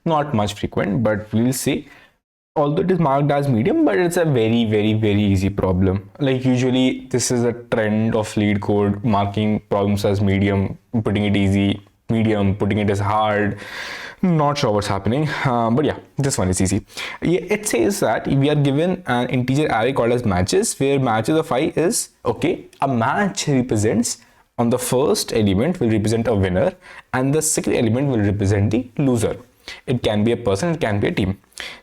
not much frequent, but we'll see. Although it is marked as medium, but it's a very, very, very easy problem. Like usually this is a trend of Leetcode, marking problems as medium, putting it easy, medium, putting it as hard. Not sure what's happening, but yeah, this one is easy. Yeah, it says that we are given an integer array called as matches, where matches of I is, okay, a match represents, on the first element will represent a winner and the second element will represent the loser. It can be a person, it can be a team.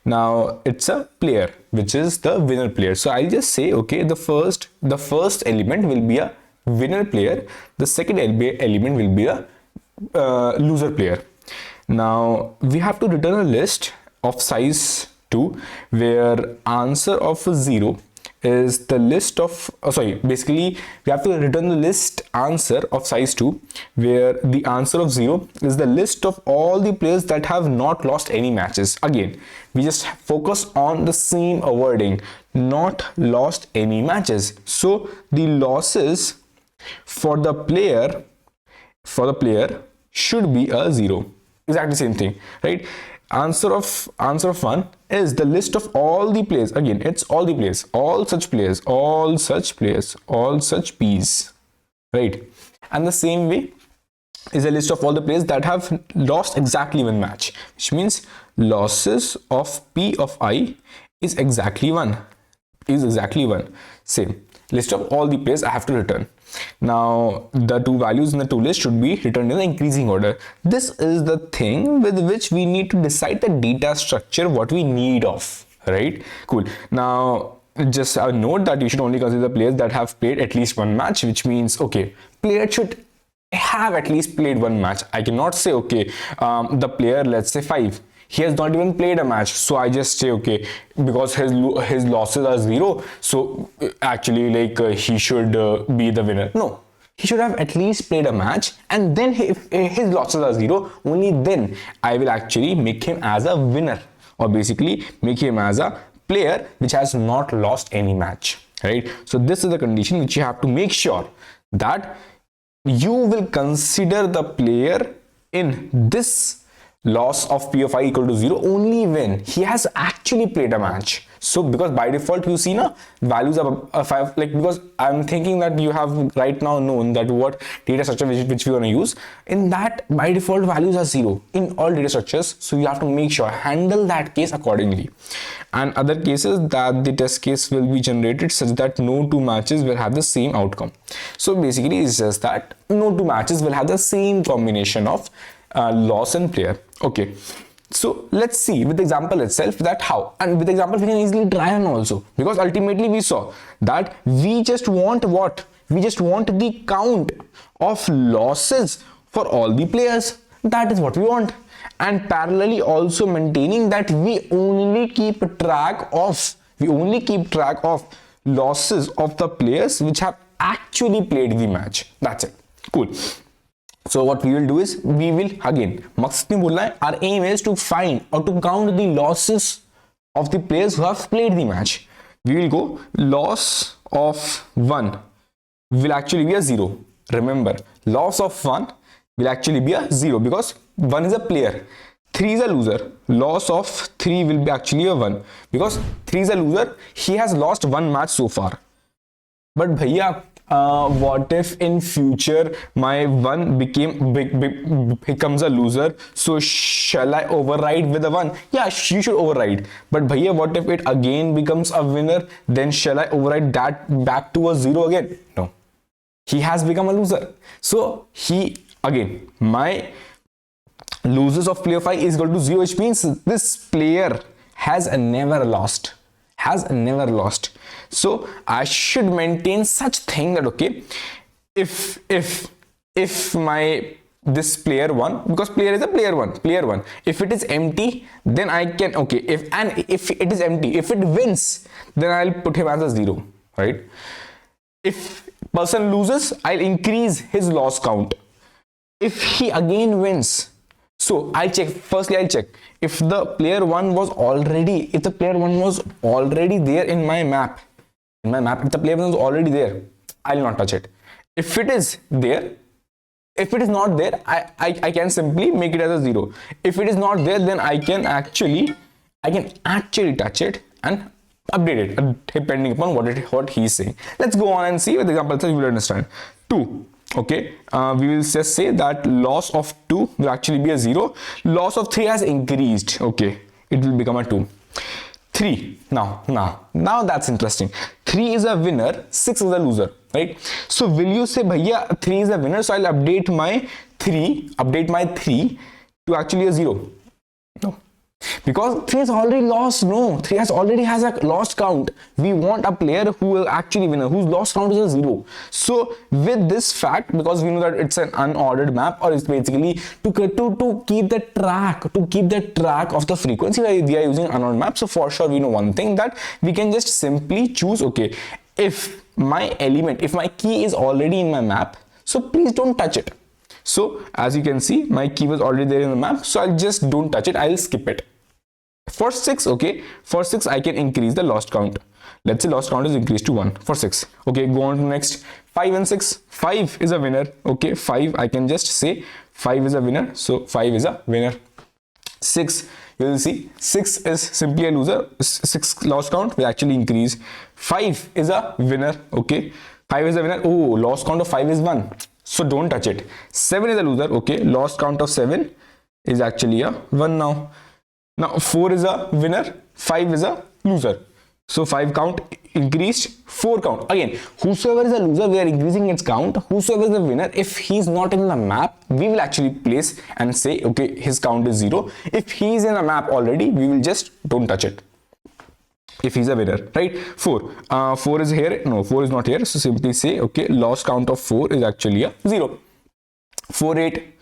Now it's a player, which is the winner player. So I'll just say, okay, the first element will be a winner player, the second element will be a loser player. Now we have to return a list of size 2, where answer of 0 is the list of basically we have to return the list answer of size 2, where the answer of 0 is the list of all the players that have not lost any matches. Again, we just focus on the same wording, not lost any matches. So the losses for the player should be a 0. Exactly same thing, right? Answer of 1 is the list of all the players. Again, it's all the players, all such players, all such P's, right? And the same way is a list of all the players that have lost exactly one match, which means losses of P of I is exactly 1. Same list of all the players I have to return. Now the two values in the two list should be returned in the increasing order. This is the thing with which we need to decide the data structure, what we need of, right? Cool. Now just a note that you should only consider the players that have played at least one match, which means, okay, player should have at least played one match. I cannot say, okay, the player, let's say 5, he has not even played a match, so I just say, okay, because his losses are 0, so actually like he should be the winner. No, he should have at least played a match, and then if his losses are 0, only then I will actually make him as a winner, or basically make him as a player which has not lost any match, right? So this is the condition which you have to make sure that you will consider the player in this loss of P of I equal to 0 only when he has actually played a match. So because by default you see na values are 5, like, because I'm thinking that you have right now known that what data structure which we want to use, in that by default values are 0 in all data structures. So you have to make sure handle that case accordingly. And other cases that the test case will be generated such that no two matches will have the same outcome. So basically it's just that no two matches will have the same combination of loss and player. Okay, so let's see with the example itself that how, and with the example we can easily try on also, because ultimately we saw that we just want what? We just want the count of losses for all the players. That is what we want. And parallelly also maintaining that we only keep track of losses of the players which have actually played the match. That's it. Cool. So what we will do is, we will again, मकसद नहीं बोलना है, our aim is to find or to count the losses of the players who have played the match. We will go loss of 1 will actually be a 0. Remember, loss of 1 will actually be a 0 because 1 is a player, 3 is a loser. Loss of 3 will be actually a 1 because 3 is a loser. He has lost one match so far. But bhaiya, what if in future my 1 becomes a loser? So shall I override with a 1? Yeah, you should override. But bhaiya, what if it again becomes a winner? Then shall I override that back to a 0 again? No. He has become a loser. So he, again, my losses of player 5 is equal to 0, which means this player has never lost. So I should maintain such thing that, okay, if my this player 1, because player is a player 1, if it is empty, then I can, okay, if it is empty, if it wins, then I'll put him as a 0, right? If person loses, I'll increase his loss count. If he again wins, so I'll check, firstly I'll check if the player 1 was already, there in my map, if the player 1 was already there, I'll not touch it. If it is there, If it is not there, I can simply make it as a 0. If it is not there, then I can actually touch it and update it depending upon what he's saying. Let's go on and see with examples so you will understand. 2. Okay, we will just say that loss of 2 will actually be a 0. Loss of 3 has increased. Okay, it will become a 2. 3. Now that's interesting. 3 is a winner, 6 is a loser, right? So will you say, bhaiya, 3 is a winner, so I'll update my 3 to actually a 0? No, because 3 has already lost. No, 3 already has a lost count. We want a player who will actually win, whose lost count is a 0. So with this fact, because we know that it's an unordered map, or it's basically to keep the track of the frequency, we are using unordered map. So for sure we know one thing, that we can just simply choose, okay, if my key is already in my map, so please don't touch it. So as you can see, my key was already there in the map, so I'll just don't touch it, I'll skip it. For 6, okay, for 6 I can increase the lost count. Let's say lost count is increased to 1 for 6. Okay, go on to next. 5 and 6. 5 is a winner. Okay, 5, I can just say 5 is a winner, so 5 is a winner. 6, you will see 6 is simply a loser. 6 lost count will actually increase. 5 is a winner. Okay, 5 is a winner. Oh, lost count of 5 is 1, so don't touch it. 7 is a loser. Okay, lost count of 7 is actually a 1 now. Now 4 is a winner, 5 is a loser. So 5 count increased, 4 count. Again, whosoever is a loser, we are increasing its count. Whosoever is a winner, if he's not in the map, we will actually place and say, okay, his count is 0. If he's in a map already, we will just don't touch it. If he's a winner, right? 4. 4 is here. No, 4 is not here. So simply say, okay, lost count of 4 is actually a 0. 4, 8.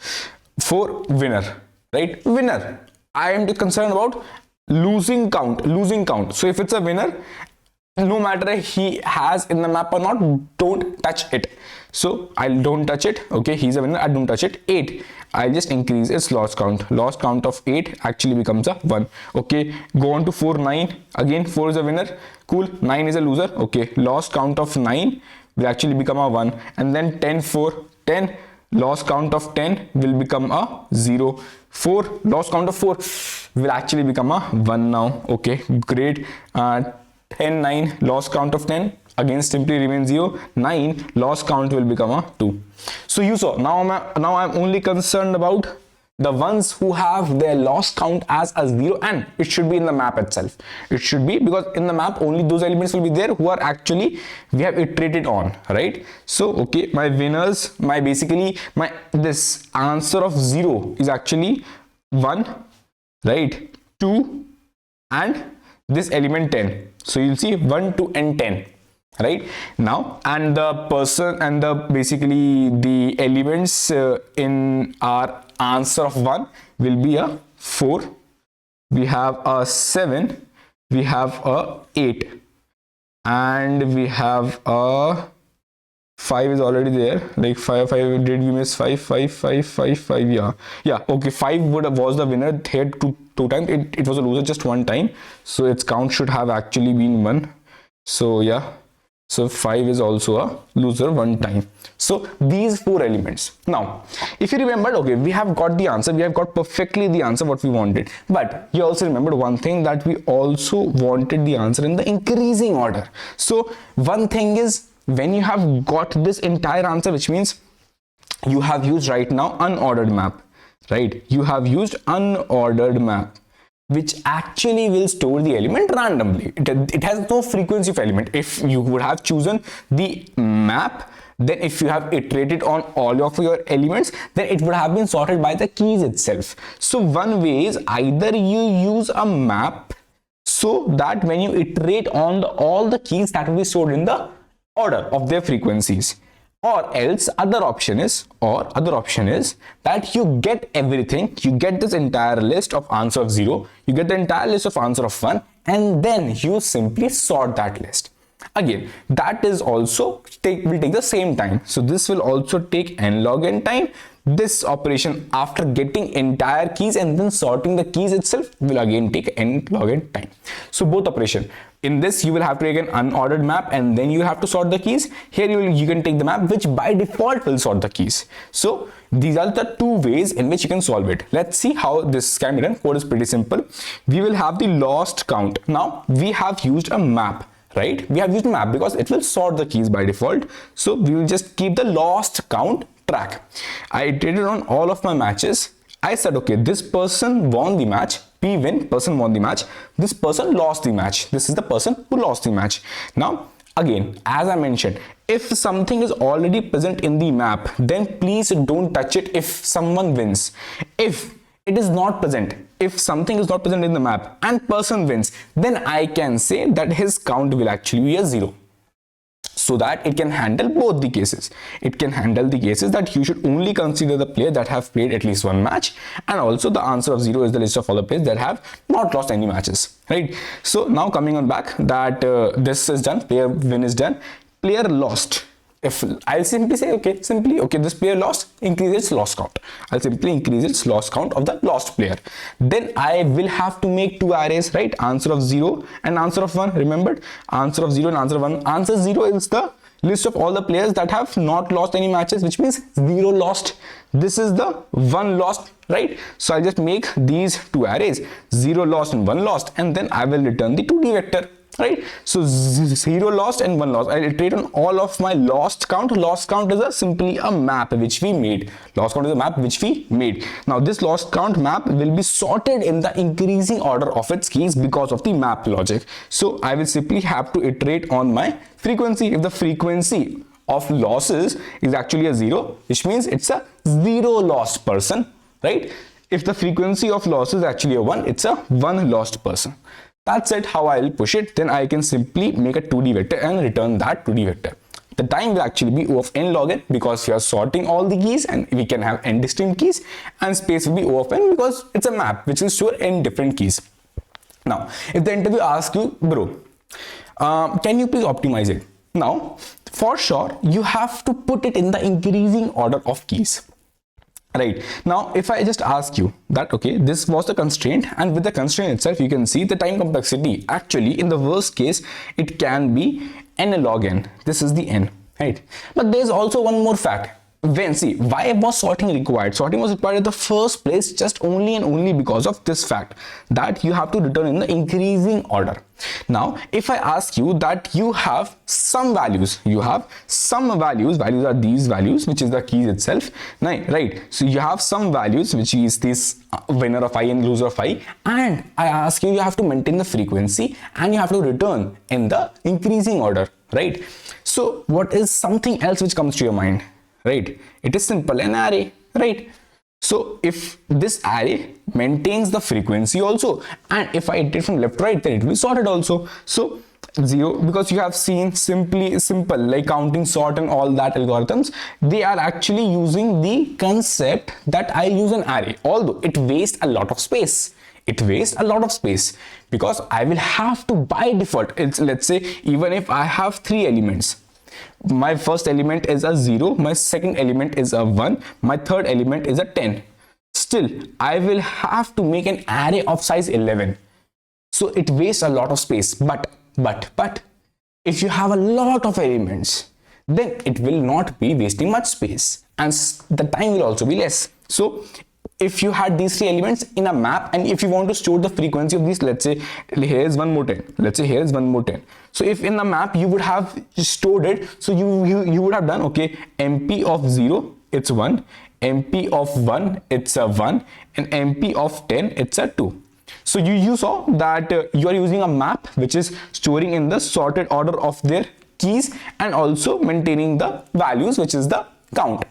4 winner, right? Winner. I am concerned about losing count. So if it's a winner, no matter he has in the map or not, don't touch it. So I'll don't touch it. Okay, he's a winner, I don't touch it. 8, I'll just increase its lost count. Lost count of 8 actually becomes a 1. Okay, go on to 4, 9. Again, 4 is a winner. Cool. 9 is a loser. Okay, lost count of 9 will actually become a 1. And then 10, 4, 10. Lost count of 10 will become a 0. 4, lost count of 4 will actually become a 1 now. Okay, great. 10, 9, lost count of 10 again simply remains 0. 9, lost count will become a 2. So you saw, now I'm only concerned about the ones who have their lost count as a 0, and it should be in the map itself. It should be, because in the map only those elements will be there who are actually we have iterated on, right? So okay, my winners, this answer of 0 is actually 1, right? 2 and this element 10. So you'll see 1, 2 and 10, right? Now, and the person and the elements in our answer of 1 will be a 4, we have a 7, we have a 8, and we have a 5 is already there. Like 5, did we miss 5? 5, yeah, okay, 5 was the winner here two times. It was a loser just one time, so its count should have actually been 1. So yeah, so 5 is also a loser one time. So these 4 elements. Now if you remembered, okay, we have got the answer, we have got perfectly the answer what we wanted, but you also remembered one thing, that we also wanted the answer in the increasing order. So one thing is, when you have got this entire answer, which means you have used right now unordered map, right? You have used unordered map, which actually will store the element randomly. It has no frequency of element. If you would have chosen the map, then if you have iterated on all of your elements, then it would have been sorted by the keys itself. So one way is, either you use a map so that when you iterate on all the keys, that will be stored in the order of their frequencies, or else other option is that you get everything, you get this entire list of answer of 0, you get the entire list of answer of 1, and then you simply sort that list. Again, that is also will take the same time. So this will also take n log n time. This operation, after getting entire keys and then sorting the keys itself, will again take n log n time. So both operation, In this, you will have to take an unordered map and then you have to sort the keys. Here you can take the map which by default will sort the keys. So these are the two ways in which you can solve it. Let's see how this can be done. Code is pretty simple. We will have the lost count. Now we have used a map, right? We have used a map because it will sort the keys by default. So we will just keep the lost count track. I iterated on all of my matches. I said, okay, this person won the match. P win, person won the match. This person lost the match. This is the person who lost the match. Now, again, as I mentioned, if something is already present in the map, then please don't touch it if someone wins. If it is not present, if something is not present in the map and person wins, then I can say that his count will actually be a 0. So that it can handle both the cases. It can handle the cases that you should only consider the player that have played at least one match, and also the answer of 0 is the list of all the players that have not lost any matches, right? So now coming on back that this is done, player win is done, player lost. If I'll simply say, okay, this player lost, increase its loss count. I'll simply increase its loss count of the lost player. Then I will have to make two arrays, right? Answer of 0 and answer of 1. Remembered? Answer of 0 and answer of 1. Answer 0 is the list of all the players that have not lost any matches, which means 0 lost. This is the 1 lost, right? So I'll just make these two arrays, 0 lost and 1 lost, and then I will return the 2D vector. Right, so 0 lost and 1 lost. I'll iterate on all of my lost count. Lost count is simply a map which we made. Lost count is a map which we made. Now this lost count map will be sorted in the increasing order of its keys because of the map logic. So I will simply have to iterate on my frequency. If the frequency of losses is actually a 0, which means it's a 0 lost person, right? If the frequency of loss is actually a 1, it's a 1 lost person. That's it, how I will push it. Then I can simply make a 2D vector and return that 2D vector. The time will actually be O of n log n because we are sorting all the keys and we can have n distinct keys, and space will be O of n because it's a map which will store n different keys. Now, if the interview asks you, bro, can you please optimize it? Now, for sure, you have to put it in the increasing order of keys. Right, now if I just ask you that, okay, this was the constraint, and with the constraint itself you can see the time complexity. Actually, in the worst case, it can be n log n. This is the n, right? But there's also one more fact. When, see, why was sorting required? Sorting was required in the first place just only and only because of this fact that you have to return in the increasing order. Now, if I ask you that you have some values, values are these values, which is the keys itself, right? So you have some values, which is this winner of I and loser of I, and I ask you, you have to maintain the frequency and you have to return in the increasing order, right? So what is something else which comes to your mind? Right, it is simple, an array, right? So if this array maintains the frequency also, and if I iterate from left to right, then it will be sorted also. So 0, because you have seen simple like counting, sort and all that algorithms, they are actually using the concept that I use an array, although it wastes a lot of space. Because I will have to, by default, it's, let's say, even if I have 3 elements, my first element is a 0, my second element is a 1, my third element is a 10. Still, I will have to make an array of size 11. So it wastes a lot of space. But if you have a lot of elements, then it will not be wasting much space and the time will also be less. So if you had these 3 elements in a map, and if you want to store the frequency of these, let's say here is 1 more 10, let's say here is 1 more 10. So if in the map you would have stored it, so you would have done, okay, MP of 0, it's 1, MP of 1, it's a 1, and MP of 10, it's a 2. So you saw that you are using a map which is storing in the sorted order of their keys and also maintaining the values, which is the count.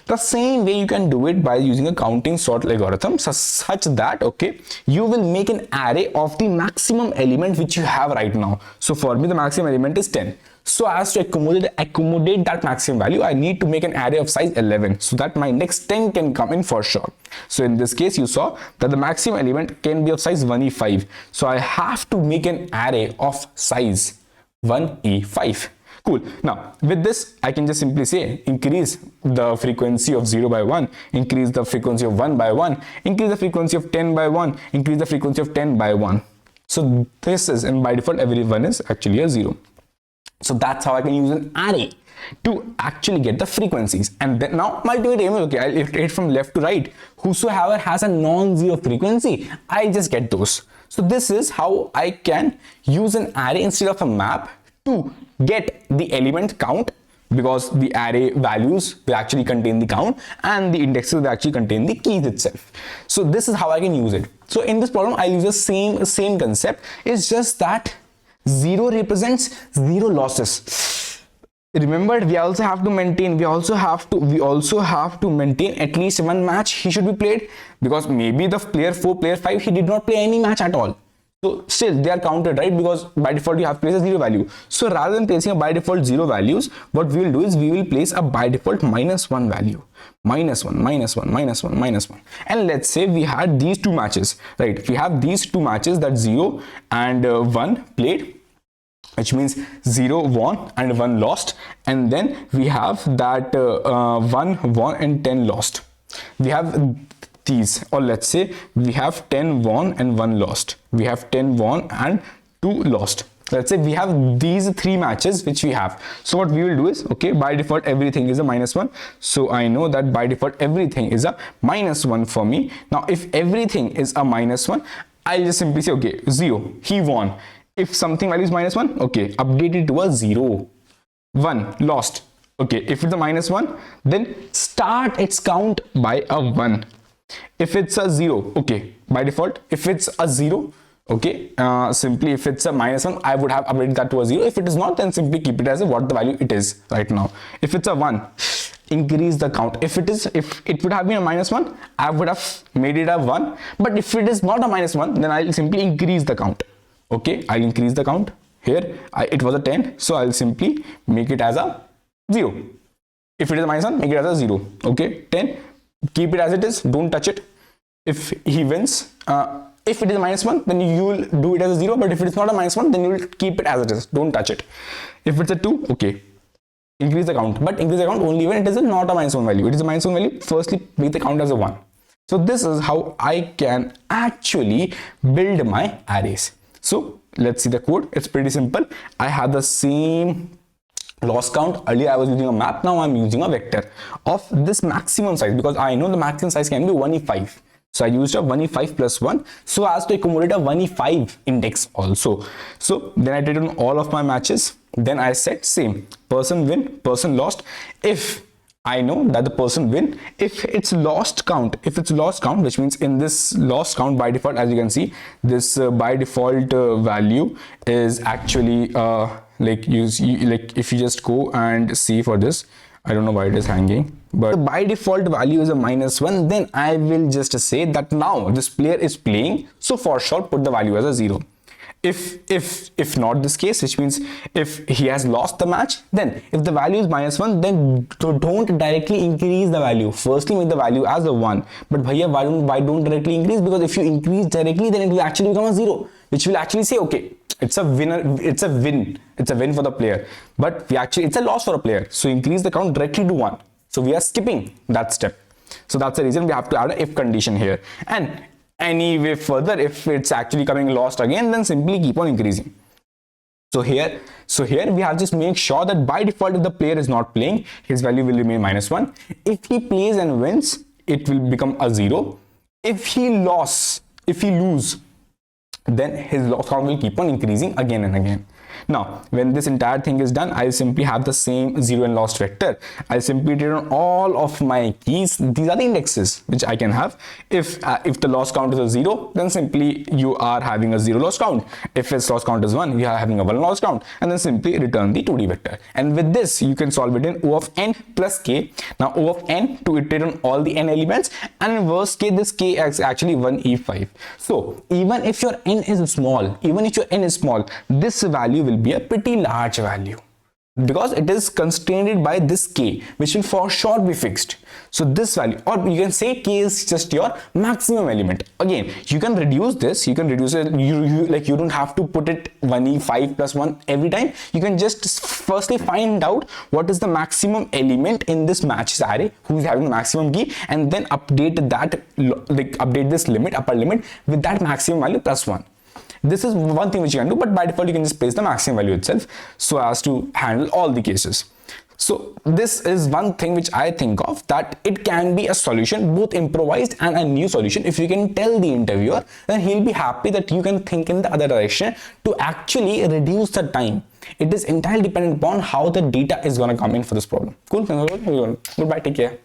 The same way you can do it by using a counting sort algorithm such that, okay, you will make an array of the maximum element which you have right now. So for me, the maximum element is 10. So as to accommodate that maximum value, I need to make an array of size 11 so that my next 10 can come in for sure. So in this case, you saw that the maximum element can be of size 1e5. So I have to make an array of size 1e5. Cool. Now with this, I can just simply say increase the frequency of 0 by 1, increase the frequency of 1 by 1, increase the frequency of 10 by 1, increase the frequency of 10 by 1. So this is, and by default everyone is actually a 0. So that's how I can use an array to actually get the frequencies. And then now multivariate, okay, I'll iterate from left to right. Whosoever has a non-zero frequency, I just get those. So this is how I can use an array instead of a map to get the element count, because the array values will actually contain the count and the indexes will actually contain the keys itself. So this is how I can use it. So in this problem, I'll use the same concept. It's just that 0 represents 0 losses. Remember, we also have to maintain at least one match he should be played, because maybe the player 4, player 5, he did not play any match at all. So still they are counted, right? Because by default you have placed a 0 value. So rather than placing a by default 0 values, what we will do is we will place a by default -1 value. -1, -1, -1, -1. And let's say we had these two matches, right? We have these two matches, that 0 and 1 played, which means 0 won and 1 lost. And then we have that 1 won and 10 lost. We have these, or let's say we have 10 won and 1 lost. We have 10 won and 2 lost. Let's say we have these 3 matches which we have. So what we will do is, okay, by default everything is a -1. So I know that by default everything is a -1 for me. Now if everything is a -1, I'll just simply say, okay, 0, he won. If something value is -1, okay, update it to a 0. 1 lost. Okay, if it's a -1, then start its count by a 1. If it's a 0, okay, by default, if it's a 0, okay, simply if it's a -1, I would have updated that to a 0. If it is not, then simply keep it as what the value it is right now. If it's a 1, increase the count. If it would have been a -1, I would have made it a 1. But if it is not a -1, then I'll simply increase the count. Okay, I'll increase the count. Here it was a 10, so I'll simply make it as a 0. If it is a -1, make it as a 0. Okay, 10, keep it as it is, don't touch it. If he wins, if it is a -1, then you will do it as a 0. But if it is not a -1, then you will keep it as it is, don't touch it. If it's a 2, okay, increase the count, but increase the count only when it is not a -1 value. It is a -1 value, firstly make the count as a 1. So this is how I can actually build my arrays. So let's see the code. It's pretty simple. I have the same loss count. Earlier I was using a map, now I'm using a vector of this maximum size, because I know the maximum size can be 1e5. So I used a 1e5 plus 1 so as to accumulate a 1e5 index also. So then I did on all of my matches. Then I said same, person win, person lost. If I know that the person win, if it's lost count, which means in this lost count by default, as you can see, this by default value is actually like if you just go and see for this, I don't know why it is hanging, but the by default value is a -1. Then I will just say that now this player is playing, so for sure put the value as a 0. If not this case, which means if he has lost the match, then if the value is -1, then don't directly increase the value. Firstly make the value as a 1. But bhaiya, why don't directly increase? Because if you increase directly, then it will actually become a 0, which will actually say, okay, it's a winner, it's a win for the player, but it's a loss for a player. So increase the count directly to 1. So we are skipping that step. So that's the reason we have to add an if condition here. And anyway, further, if it's actually coming lost again, then simply keep on increasing. So here we have just make sure that by default, if the player is not playing, his value will remain -1. If he plays and wins, it will become a 0. If he lose, then his loss count will keep on increasing again and again. Now when this entire thing is done, I'll simply have the same 0 and lost vector. I'll simply return all of my keys. These are the indexes which I can have. If the loss count is a 0, then simply you are having a 0 loss count. If its loss count is 1, you are having a 1 loss count, and then simply return the 2D vector. And with this you can solve it in O of n plus k. Now O of n to iterate on all the n elements, and in worst case this k is actually 1e5. So even if your n is small, this value will be a pretty large value, because it is constrained by this k, which will for sure be fixed. So this value, or you can say k is just your maximum element. Again, you can reduce this, you don't have to put it 1e5 plus 1 every time. You can just firstly find out what is the maximum element in this matches array, who is having maximum key, and then update that, update this limit, upper limit, with that maximum value plus 1. This is one thing which you can do, but by default you can just place the maximum value itself so as to handle all the cases. So this is one thing which I think of, that it can be a solution, both improvised and a new solution. If you can tell the interviewer, then he'll be happy that you can think in the other direction to actually reduce the time. It is entirely dependent upon how the data is going to come in for this problem. Cool. Goodbye. Take care.